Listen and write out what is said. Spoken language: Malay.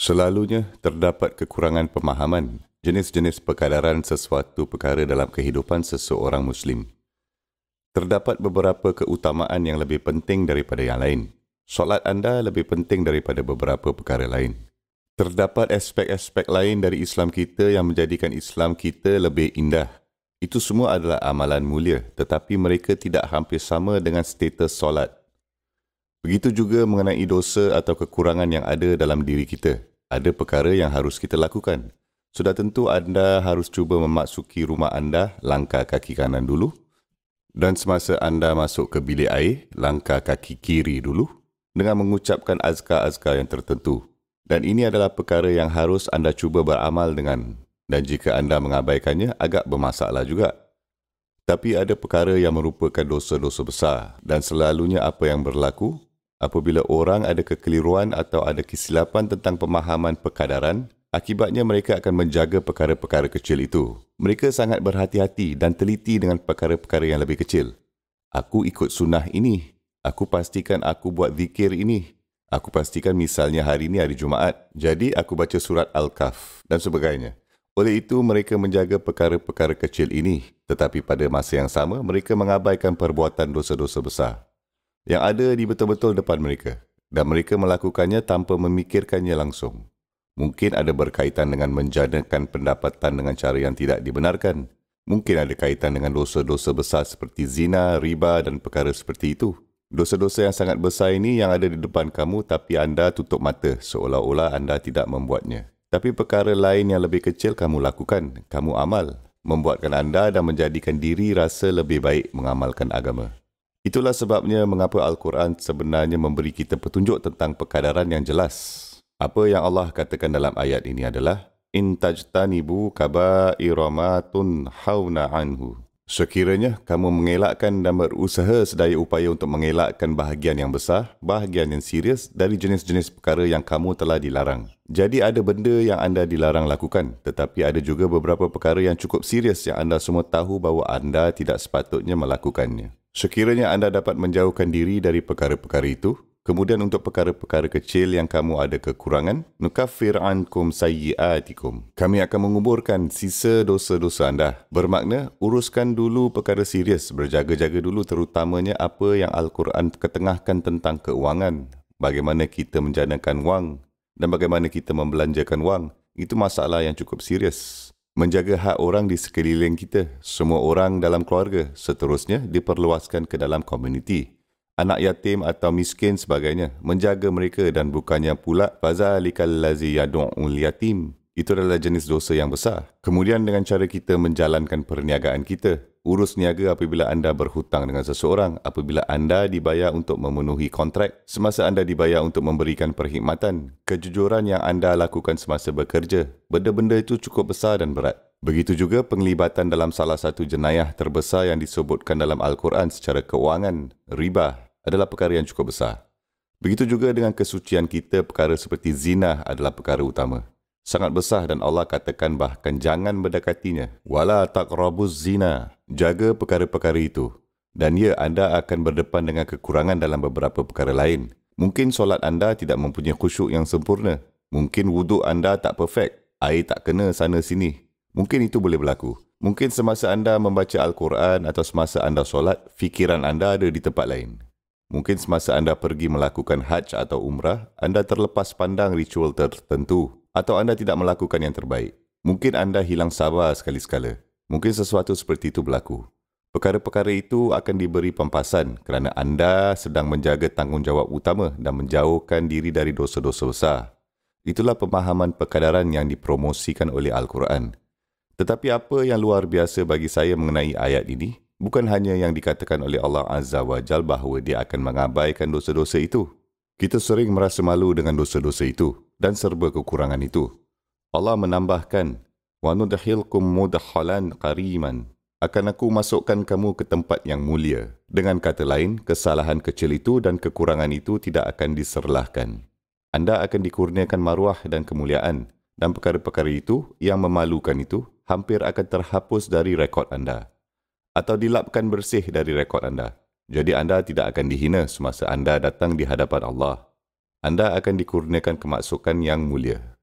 Selalunya terdapat kekurangan pemahaman jenis-jenis perkadaran sesuatu perkara dalam kehidupan seseorang Muslim. Terdapat beberapa keutamaan yang lebih penting daripada yang lain. Solat anda lebih penting daripada beberapa perkara lain. Terdapat aspek-aspek lain dari Islam kita yang menjadikan Islam kita lebih indah. Itu semua adalah amalan mulia, tetapi mereka tidak hampir sama dengan status solat. Begitu juga mengenai dosa atau kekurangan yang ada dalam diri kita. Ada perkara yang harus kita lakukan. Sudah tentu anda harus cuba memasuki rumah anda, langkah kaki kanan dulu. Dan semasa anda masuk ke bilik air, langkah kaki kiri dulu. Dengan mengucapkan azkar-azkar yang tertentu. Dan ini adalah perkara yang harus anda cuba beramal dengan. Dan jika anda mengabaikannya, agak bermasalah juga. Tapi ada perkara yang merupakan dosa-dosa besar. Dan selalunya apa yang berlaku? Apabila orang ada kekeliruan atau ada kesilapan tentang pemahaman perkadaran, akibatnya mereka akan menjaga perkara-perkara kecil itu. Mereka sangat berhati-hati dan teliti dengan perkara-perkara yang lebih kecil. Aku ikut sunnah ini. Aku pastikan aku buat zikir ini. Aku pastikan misalnya hari ini hari Jumaat. Jadi aku baca surat Al-Kahf dan sebagainya. Oleh itu mereka menjaga perkara-perkara kecil ini. Tetapi pada masa yang sama mereka mengabaikan perbuatan dosa-dosa besar yang ada di betul-betul depan mereka. Dan mereka melakukannya tanpa memikirkannya langsung. Mungkin ada berkaitan dengan menjanakan pendapatan dengan cara yang tidak dibenarkan. Mungkin ada kaitan dengan dosa-dosa besar seperti zina, riba dan perkara seperti itu. Dosa-dosa yang sangat besar ini yang ada di depan kamu tapi anda tutup mata seolah-olah anda tidak membuatnya. Tapi perkara lain yang lebih kecil kamu lakukan, kamu amal. Membuatkan anda dan menjadikan diri rasa lebih baik mengamalkan agama. Itulah sebabnya mengapa Al-Quran sebenarnya memberi kita petunjuk tentang perkadaran yang jelas. Apa yang Allah katakan dalam ayat ini adalah in tajtanibu kaba'ira ma tunhauna anhu. Sekiranya kamu mengelakkan dan berusaha sedaya upaya untuk mengelakkan bahagian yang besar, bahagian yang serius dari jenis-jenis perkara yang kamu telah dilarang. Jadi ada benda yang anda dilarang lakukan, tetapi ada juga beberapa perkara yang cukup serius yang anda semua tahu bahawa anda tidak sepatutnya melakukannya. Sekiranya anda dapat menjauhkan diri dari perkara-perkara itu, kemudian untuk perkara-perkara kecil yang kamu ada kekurangan, nukaffir ankum sayyiatikum. Kami akan menguburkan sisa dosa-dosa anda. Bermakna, uruskan dulu perkara serius, berjaga-jaga dulu terutamanya apa yang Al-Quran ketengahkan tentang keuangan. Bagaimana kita menjanakan wang dan bagaimana kita membelanjakan wang. Itu masalah yang cukup serius. Menjaga hak orang di sekeliling kita, semua orang dalam keluarga, seterusnya diperluaskan ke dalam komuniti. Anak yatim atau miskin sebagainya, menjaga mereka dan bukannya pula fazalikal lazi yad'ul yatim. Itu adalah jenis dosa yang besar. Kemudian dengan cara kita menjalankan perniagaan kita, urus niaga apabila anda berhutang dengan seseorang, apabila anda dibayar untuk memenuhi kontrak, semasa anda dibayar untuk memberikan perkhidmatan, kejujuran yang anda lakukan semasa bekerja, benda-benda itu cukup besar dan berat. Begitu juga penglibatan dalam salah satu jenayah terbesar yang disebutkan dalam Al-Quran secara keuangan, riba, adalah perkara yang cukup besar. Begitu juga dengan kesucian kita, perkara seperti zina adalah perkara utama. Sangat besar dan Allah katakan bahkan jangan mendekatinya. Wala taqrabuz zina. Jaga perkara-perkara itu. Dan ya, anda akan berdepan dengan kekurangan dalam beberapa perkara lain. Mungkin solat anda tidak mempunyai khusyuk yang sempurna. Mungkin wuduk anda tak perfect. Air tak kena sana-sini. Mungkin itu boleh berlaku. Mungkin semasa anda membaca Al-Quran atau semasa anda solat, fikiran anda ada di tempat lain. Mungkin semasa anda pergi melakukan haj atau umrah, anda terlepas pandang ritual tertentu. Atau anda tidak melakukan yang terbaik. Mungkin anda hilang sabar sekali-sekala. Mungkin sesuatu seperti itu berlaku. Perkara-perkara itu akan diberi pempasan kerana anda sedang menjaga tanggungjawab utama dan menjauhkan diri dari dosa-dosa besar. Itulah pemahaman perkadaran yang dipromosikan oleh Al-Quran. Tetapi apa yang luar biasa bagi saya mengenai ayat ini, bukan hanya yang dikatakan oleh Allah Azza wa Jal bahawa dia akan mengabaikan dosa-dosa itu. Kita sering merasa malu dengan dosa-dosa itu dan serba kekurangan itu. Allah menambahkan, وَنُدْخِلْكُمْ مُدْخَلًا قَرِيمًا. Akan aku masukkan kamu ke tempat yang mulia. Dengan kata lain, kesalahan kecil itu dan kekurangan itu tidak akan diserlahkan. Anda akan dikurniakan maruah dan kemuliaan. Dan perkara-perkara itu yang memalukan itu hampir akan terhapus dari rekod anda. Atau dilapkan bersih dari rekod anda. Jadi anda tidak akan dihina semasa anda datang di hadapan Allah. Anda akan dikurniakan kemaksukan yang mulia.